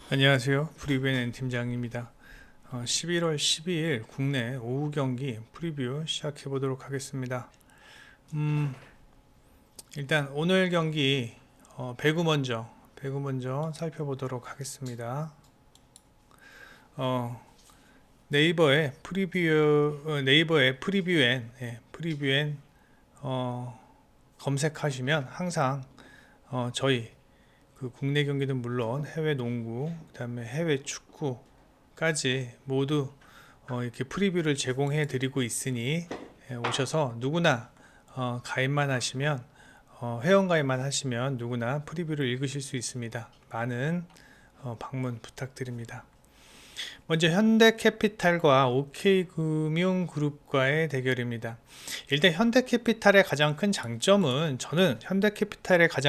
안녕하세요. 프리뷰엔 팀장입니다. 11월 12일 국내 오후 경기 프리뷰 시작해 보도록 하겠습니다. 일단 오늘 경기 배구 먼저 살펴보도록 하겠습니다. 어, 네이버의 프리뷰엔 검색하시면 항상 저희 그 국내 경기는 물론 해외 농구, 그다음에 해외 축구까지 모두 이렇게 프리뷰를 제공해 드리고 있으니 오셔서 누구나 가입만 하시면 회원 가입만 하시면 누구나 프리뷰를 읽으실 수 있습니다. 많은 방문 부탁드립니다. 먼저 현대캐피탈과 OK금융그룹과의 대결입니다. 일단 저는 현대캐피탈의 가장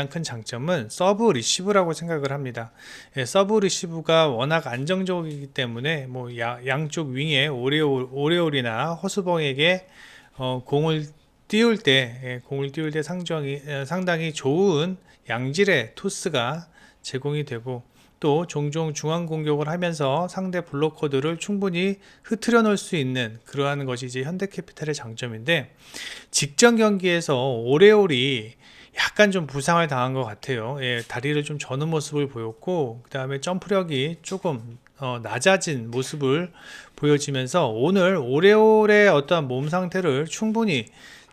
큰 장점은 서브 리시브라고 생각을 합니다. 서브 리시브가 워낙 안정적이기 때문에 양쪽 윙에 오레올이나 허수봉에게 공을 띄울 때 상당히 좋은 양질의 토스가 제공이 되고, 또 종종 중앙 공격을 하면서 상대 블로커들을 충분히 흐트려 놓을 수 있는 그러한 것이 이제 현대캐피탈의 장점인데, 직전 경기에서 오레올이 약간 좀 부상을 당한 것 같아요. 다리를 좀 저는 모습을 보였고, 그 다음에 점프력이 조금 낮아진 모습을 보여지면서 오늘 오레올의 어떠한 몸 상태를 충분히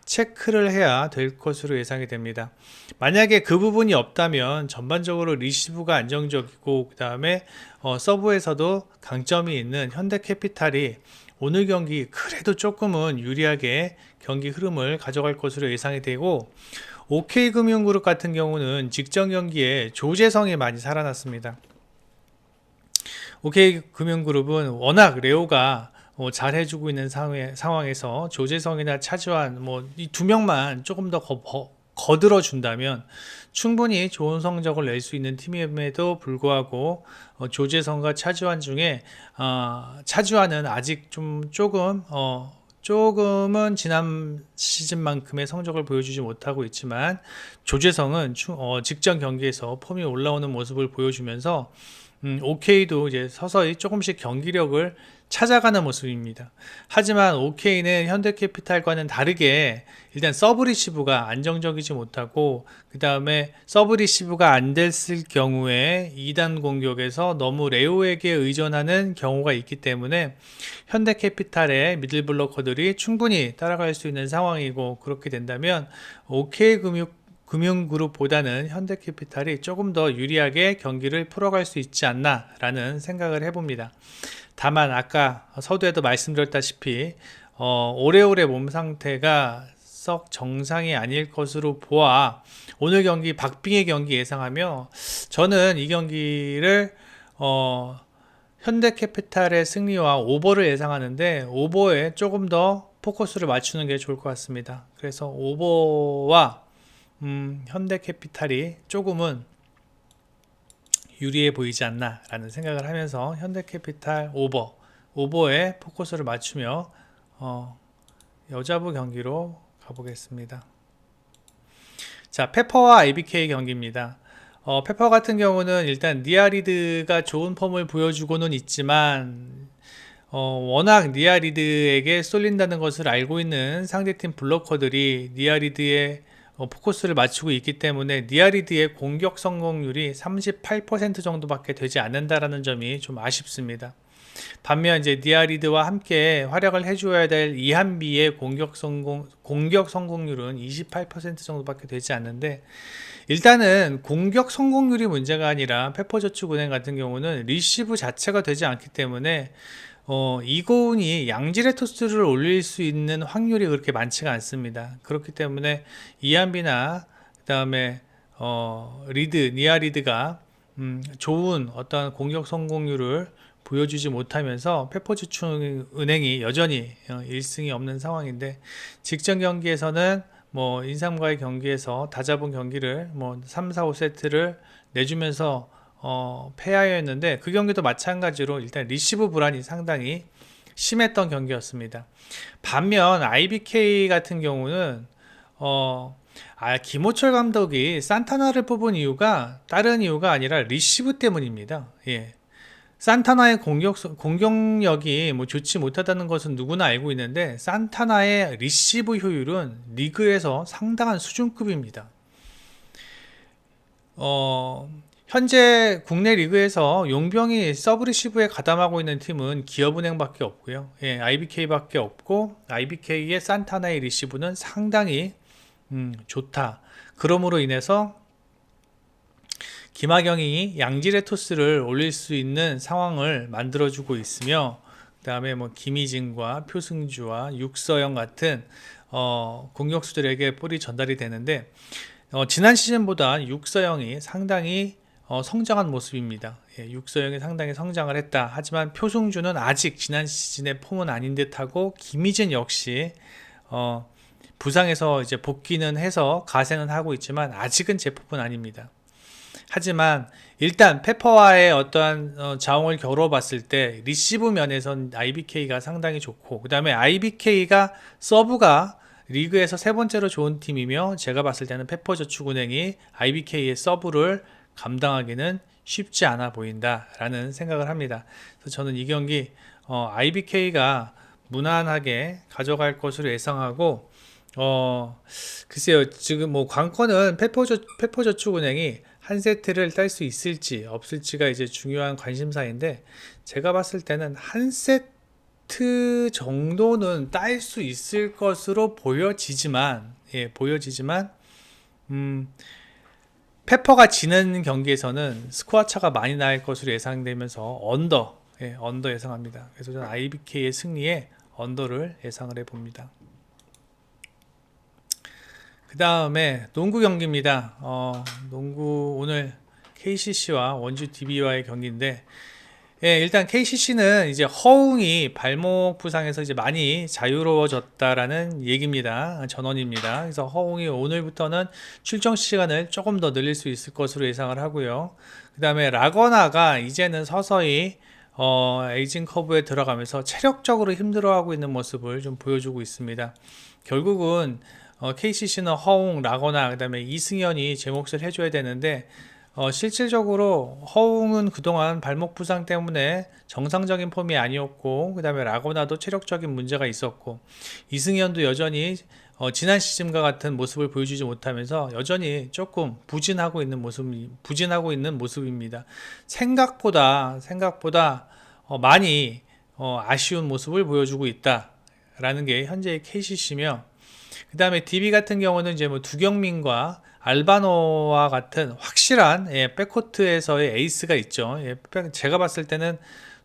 체크를 해야 될 것으로 예상이 됩니다. 만약에 그 부분이 없다면 전반적으로 리시브가 안정적이고, 그 다음에 서브에서도 강점이 있는 현대캐피탈이 오늘 경기 그래도 조금은 유리하게 경기 흐름을 가져갈 것으로 예상이 되고, OK금융그룹 같은 경우는 직전 경기에 조재성이 많이 살아났습니다. OK금융그룹은 워낙 레오가 잘 해주고 있는 상황에서 조재성이나 차주환 이 두 명만 조금 더 거들어 준다면 충분히 좋은 성적을 낼 수 있는 팀임에도 불구하고 조재성과 차주환 중에 차주환은 아직 조금은 지난 시즌만큼의 성적을 보여주지 못하고 있지만, 조재성은 직전 경기에서 폼이 올라오는 모습을 보여주면서 OK도 이제 서서히 조금씩 경기력을 찾아가는 모습입니다. 하지만 OK는 현대캐피탈과는 다르게 일단 서브 리시브가 안정적이지 못하고, 그 다음에 서브 리시브가 안 됐을 경우에 2단 공격에서 너무 레오에게 의존하는 경우가 있기 때문에 현대캐피탈의 미들블로커들이 충분히 따라갈 수 있는 상황이고, 그렇게 된다면 금융그룹보다는 현대캐피탈이 조금 더 유리하게 경기를 풀어갈 수 있지 않나 라는 생각을 해봅니다. 다만 아까 서두에도 말씀드렸다시피 오래오래 몸 상태가 썩 정상이 아닐 것으로 보아 오늘 경기 박빙의 경기 예상하며, 저는 이 경기를 현대캐피탈의 승리와 오버를 예상하는데, 오버에 조금 더 포커스를 맞추는 게 좋을 것 같습니다. 그래서 오버와 현대캐피탈이 조금은 유리해 보이지 않나 라는 생각을 하면서 현대캐피탈 오버에 포커스를 맞추며 여자부 경기로 가보겠습니다. 자, 페퍼와 IBK 경기입니다. 페퍼 같은 경우는 일단 니아리드가 좋은 폼을 보여주고는 있지만 워낙 니아리드에게 쏠린다는 것을 알고 있는 상대팀 블로커들이 니아리드의 포커스를 맞추고 있기 때문에 니아리드의 공격 성공률이 38% 정도밖에 되지 않는다라는 점이 좀 아쉽습니다. 반면 이제 니아리드와 함께 활약을 해줘야 될 이한비의 공격 성공률은 28% 정도밖에 되지 않는데, 일단은 공격 성공률이 문제가 아니라 페퍼저축은행 같은 경우는 리시브 자체가 되지 않기 때문에 이고은이 양질의 토스를 올릴 수 있는 확률이 그렇게 많지가 않습니다. 그렇기 때문에 이한비나 그 다음에 니아리드가 좋은 어떤 공격 성공률을 보여주지 못하면서 페퍼저축은행이 여전히 1승이 없는 상황인데, 직전 경기에서는 인삼과의 경기에서 다잡은 경기를 3, 4, 5세트를 내주면서 패하였는데, 그 경기도 마찬가지로 일단 리시브 불안이 상당히 심했던 경기였습니다. 반면 IBK 같은 경우는 김호철 감독이 산타나를 뽑은 이유가 다른 이유가 아니라 리시브 때문입니다. 예. 산타나의 공격력이 뭐 좋지 못하다는 것은 누구나 알고 있는데 산타나의 리시브 효율은 리그에서 상당한 수준급입니다. 현재 국내 리그에서 용병이 서브 리시브에 가담하고 있는 팀은 기업은행밖에 없고요. 예, IBK밖에 없고 IBK의 산타나의 리시브는 상당히 좋다. 그러므로 인해서 김하경이 양질의 토스를 올릴 수 있는 상황을 만들어주고 있으며, 그 다음에 뭐 김희진과 표승주와 육서영 같은 공격수들에게 볼이 전달이 되는데, 지난 시즌보다 육서영이 상당히 성장한 모습입니다. 예, 육서영이 상당히 성장을 했다. 하지만 표승주는 아직 지난 시즌의 폼은 아닌 듯하고, 김희진 역시 부상에서 이제 복귀는 해서 가세는 하고 있지만 아직은 제 폼은 아닙니다. 하지만 일단 페퍼와의 어떠한 자웅을 겨루어 봤을 때 리시브 면에선 IBK가 상당히 좋고, 그 다음에 IBK가 서브가 리그에서 세 번째로 좋은 팀이며, 제가 봤을 때는 페퍼저축은행이 IBK의 서브를 감당하기는 쉽지 않아 보인다 라는 생각을 합니다. 그래서 저는 이 경기 IBK가 무난하게 가져갈 것으로 예상하고, 글쎄요, 지금 뭐 관건은 페퍼저축은행이 한 세트를 딸 수 있을지 없을지가 이제 중요한 관심사인데, 제가 봤을 때는 한 세트 정도는 딸 수 있을 것으로 보여지지만, 페퍼가 지는 경기에서는 스코어 차가 많이 날 것으로 예상되면서 언더 예상합니다. 그래서 저는 IBK의 승리에 언더를 예상을 해봅니다. 그 다음에 농구 경기입니다. 농구 오늘 KCC와 원주 DB와의 경기인데, 예, 일단 KCC는 이제 허웅이 발목 부상에서 이제 많이 자유로워졌다라는 얘기입니다. 전원입니다. 그래서 허웅이 오늘부터는 출정 시간을 조금 더 늘릴 수 있을 것으로 예상을 하고요. 그 다음에 라거나가 이제는 서서히 에이징 커브에 들어가면서 체력적으로 힘들어하고 있는 모습을 좀 보여주고 있습니다. 결국은 KCC는 허웅, 라거나, 그 다음에 이승현이 제 몫을 해줘야 되는데, 실질적으로 허웅은 그동안 발목 부상 때문에 정상적인 폼이 아니었고, 그 다음에 라거나도 체력적인 문제가 있었고, 이승현도 여전히 지난 시즌과 같은 모습을 보여주지 못하면서 여전히 조금 부진하고 있는 모습입니다. 생각보다 많이 아쉬운 모습을 보여주고 있다라는 게 현재의 KCC며, 그 다음에 DB 같은 경우는 이제 뭐 두경민과 알바노와 같은 확실한 백코트에서의 에이스가 있죠. 제가 봤을 때는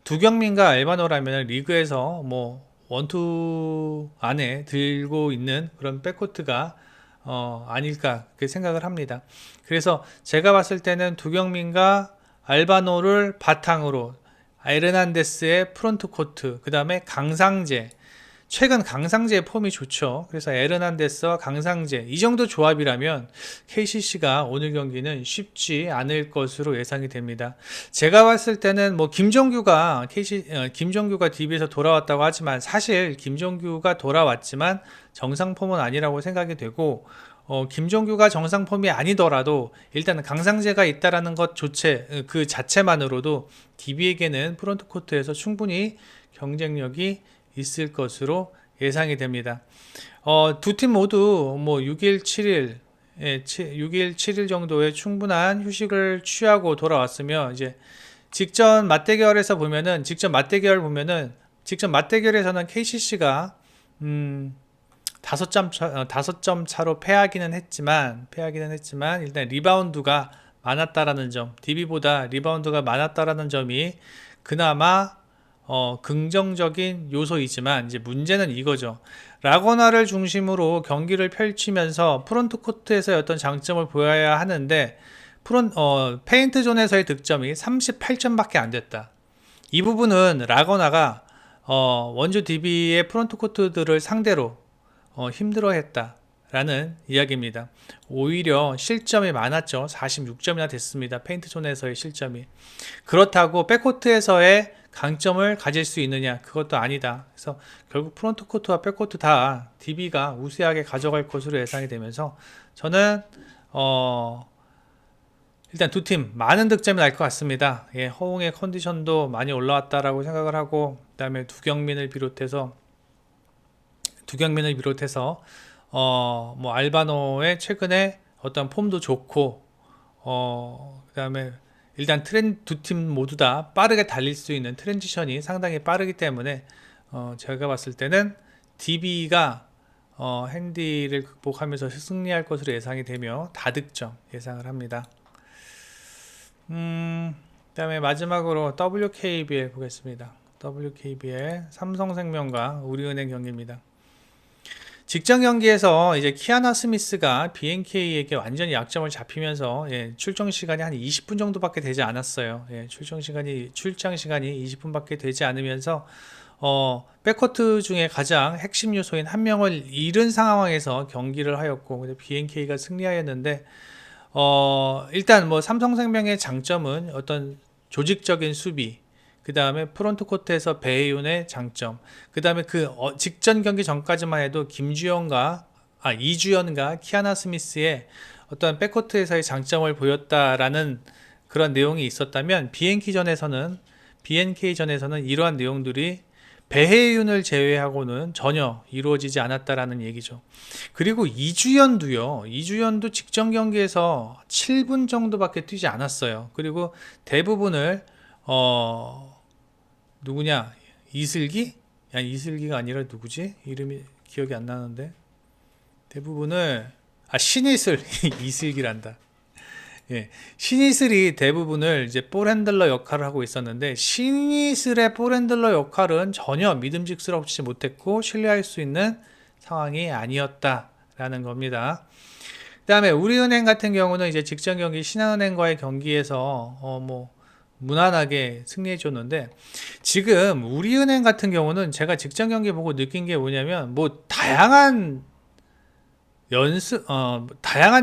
두경민과 알바노라면 리그에서 뭐 원투 안에 들고 있는 그런 백코트가 아닐까 그렇게 생각을 합니다. 그래서 제가 봤을 때는 두경민과 알바노를 바탕으로 에르난데스의 프론트 코트, 그 다음에 강상재, 최근 강상재의 폼이 좋죠. 그래서 에르난데스와 강상재 이 정도 조합이라면 KCC가 오늘 경기는 쉽지 않을 것으로 예상이 됩니다. 제가 봤을 때는 뭐 김종규가 DB에서 돌아왔다고 하지만, 사실 김종규가 돌아왔지만 정상 폼은 아니라고 생각이 되고, 김종규가 정상 폼이 아니더라도 일단은 강상재가 있다라는 것 그 자체만으로도 DB에게는 프론트 코트에서 충분히 경쟁력이 있을 것으로 예상이 됩니다. 두 팀 모두 뭐 6일, 7일 정도의 충분한 휴식을 취하고 돌아왔으며, 이제 직전 맞대결에서는 KCC가 5점 차로 패하기는 했지만 일단 리바운드가 많았다라는 점, DB보다 리바운드가 많았다라는 점이 그나마 긍정적인 요소이지만, 이제 문제는 이거죠. 라거나를 중심으로 경기를 펼치면서 프론트 코트에서의 어떤 장점을 보여야 하는데, 페인트 존에서의 득점이 38점밖에 안 됐다. 이 부분은 라거나가 원주 DB의 프론트 코트들을 상대로 힘들어했다 라는 이야기입니다. 오히려 실점이 많았죠. 46점이나 됐습니다. 페인트 존에서의 실점이. 그렇다고 백코트에서의 강점을 가질 수 있느냐? 그것도 아니다. 그래서 결국 프론트 코트와 백코트 다 DB가 우세하게 가져갈 것으로 예상이 되면서, 저는 일단 두 팀 많은 득점이 날 것 같습니다. 예, 허웅의 컨디션도 많이 올라왔다라고 생각을 하고, 그다음에 두경민을 비롯해서 뭐 알바노의 최근에 어떤 폼도 좋고, 그다음에 일단 두 팀 모두 다 빠르게 달릴 수 있는 트랜지션이 상당히 빠르기 때문에 제가 봤을 때는 DB가 핸디를 극복하면서 승리할 것으로 예상이 되며 다득점 예상을 합니다. 그다음에 마지막으로 WKBL 보겠습니다. WKBL 삼성생명과 우리은행 경기입니다. 직전 경기에서 이제 키아나 스미스가 BNK에게 완전히 약점을 잡히면서 출정 시간이 한 20분 정도밖에 되지 않았어요. 출장 시간이 20분밖에 되지 않으면서 백코트 중에 가장 핵심 요소인 한 명을 잃은 상황에서 경기를 하였고 BNK가 승리하였는데 일단 뭐 삼성생명의 장점은 어떤 조직적인 수비, 그 다음에 프론트 코트에서 배혜윤의 장점, 그 다음에 직전 경기 전까지만 해도 이주연과 키아나 스미스의 어떤 백코트에서의 장점을 보였다라는 그런 내용이 있었다면 BNK전에서는 이러한 내용들이 배혜윤을 제외하고는 전혀 이루어지지 않았다라는 얘기죠. 그리고 이주연도 직전 경기에서 7분 정도밖에 뛰지 않았어요. 그리고 대부분을 누구냐? 이슬기? 아니, 이슬기가 아니라 누구지? 이름이 기억이 안 나는데. 대부분을 신이슬 이슬기란다. 예, 신이슬이 대부분을 이제 볼핸들러 역할을 하고 있었는데 신이슬의 볼핸들러 역할은 전혀 믿음직스럽지 못했고 신뢰할 수 있는 상황이 아니었다라는 겁니다. 그다음에 우리은행 같은 경우는 이제 직전 경기 신한은행과의 경기에서 뭐 무난하게 승리해 줬는데 지금 우리은행 같은 경우는 제가 직전 경기 보고 느낀 게 뭐냐면 뭐 다양한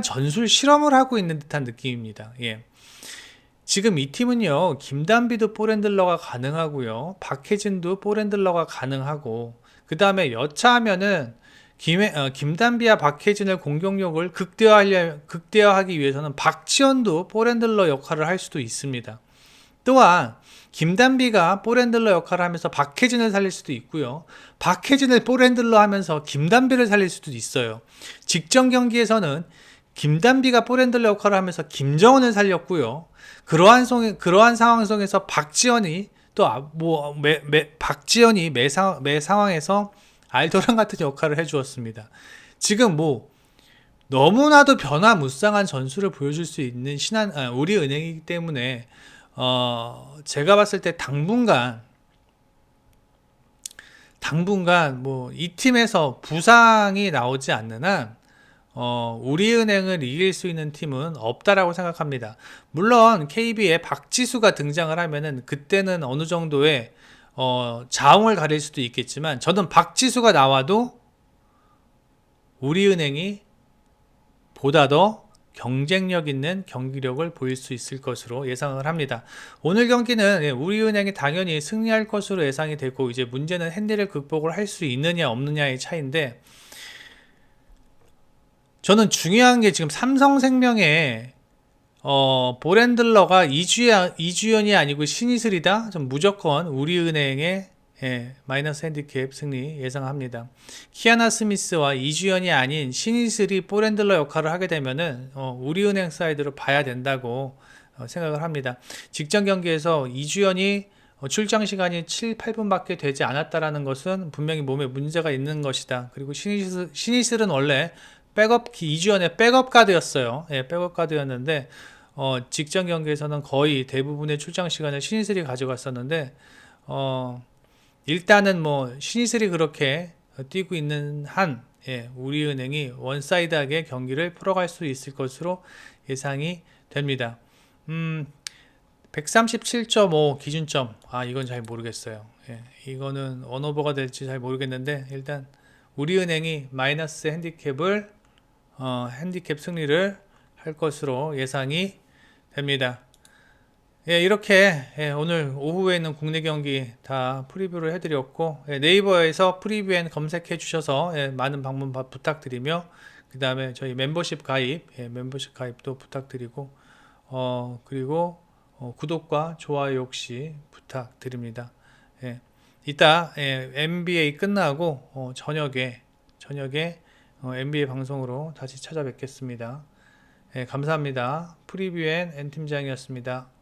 전술 실험을 하고 있는 듯한 느낌입니다. 예. 지금 이 팀은요, 김단비도 볼핸들러가 가능하고요, 박혜진도 볼핸들러가 가능하고, 그 다음에 여차하면은 김단비와 박혜진을 공격력을 극대화하기 위해서는 박지현도 볼핸들러 역할을 할 수도 있습니다. 또한 김단비가 볼핸들러 역할을 하면서 박혜진을 살릴 수도 있고요. 박혜진을 볼핸들러 하면서 김단비를 살릴 수도 있어요. 직전 경기에서는 김단비가 볼핸들러 역할을 하면서 김정은을 살렸고요. 그러한 상황 속에서 박지현이 매 상황에서 알도란 같은 역할을 해주었습니다. 지금 뭐 너무나도 변화무쌍한 전술을 보여줄 수 있는 우리은행이기 때문에 제가 봤을 때 당분간 뭐 이 팀에서 부상이 나오지 않는 한 우리은행을 이길 수 있는 팀은 없다라고 생각합니다. 물론 KB에 박지수가 등장을 하면은 그때는 어느 정도의 자웅을 가릴 수도 있겠지만 저는 박지수가 나와도 우리은행이 보다 더 경쟁력 있는 경기력을 보일 수 있을 것으로 예상을 합니다. 오늘 경기는 우리은행이 당연히 승리할 것으로 예상이 되고 이제 문제는 핸디를 극복을 할 수 있느냐 없느냐의 차이인데 저는 중요한 게 지금 삼성생명의 볼핸들러가 이주연이 아니고 신이슬이다. 좀 무조건 우리은행의 마이너스 핸디캡 승리 예상합니다. 키아나 스미스와 이주연이 아닌 신이슬이 볼핸들러 역할을 하게 되면은 우리은행 사이드로 봐야 된다고 생각을 합니다. 직전 경기에서 이주연이 출장 시간이 7, 8분밖에 되지 않았다라는 것은 분명히 몸에 문제가 있는 것이다. 그리고 신이슬은 원래 이주연의 백업 가드였어요. 백업 가드였는데 직전 경기에서는 거의 대부분의 출장 시간을 신이슬이 가져갔었는데 일단은 뭐 신이슬이 그렇게 뛰고 있는 한 우리은행이 원사이드하게 경기를 풀어갈 수 있을 것으로 예상이 됩니다. 137.5 기준점 이건 잘 모르겠어요. 이거는 원오버가 될지 잘 모르겠는데 일단 우리은행이 마이너스 핸디캡 승리를 할 것으로 예상이 됩니다. 이렇게 오늘 오후에 있는 국내 경기 다 프리뷰를 해드렸고 네이버에서 프리뷰엔 검색해 주셔서 많은 방문 부탁드리며 그 다음에 저희 멤버십 가입도 부탁드리고 그리고 구독과 좋아요 혹시 부탁드립니다. 예, 이따 MBA 끝나고 저녁에 MBA 방송으로 다시 찾아뵙겠습니다. 예, 감사합니다. 프리뷰엔 N팀장이었습니다.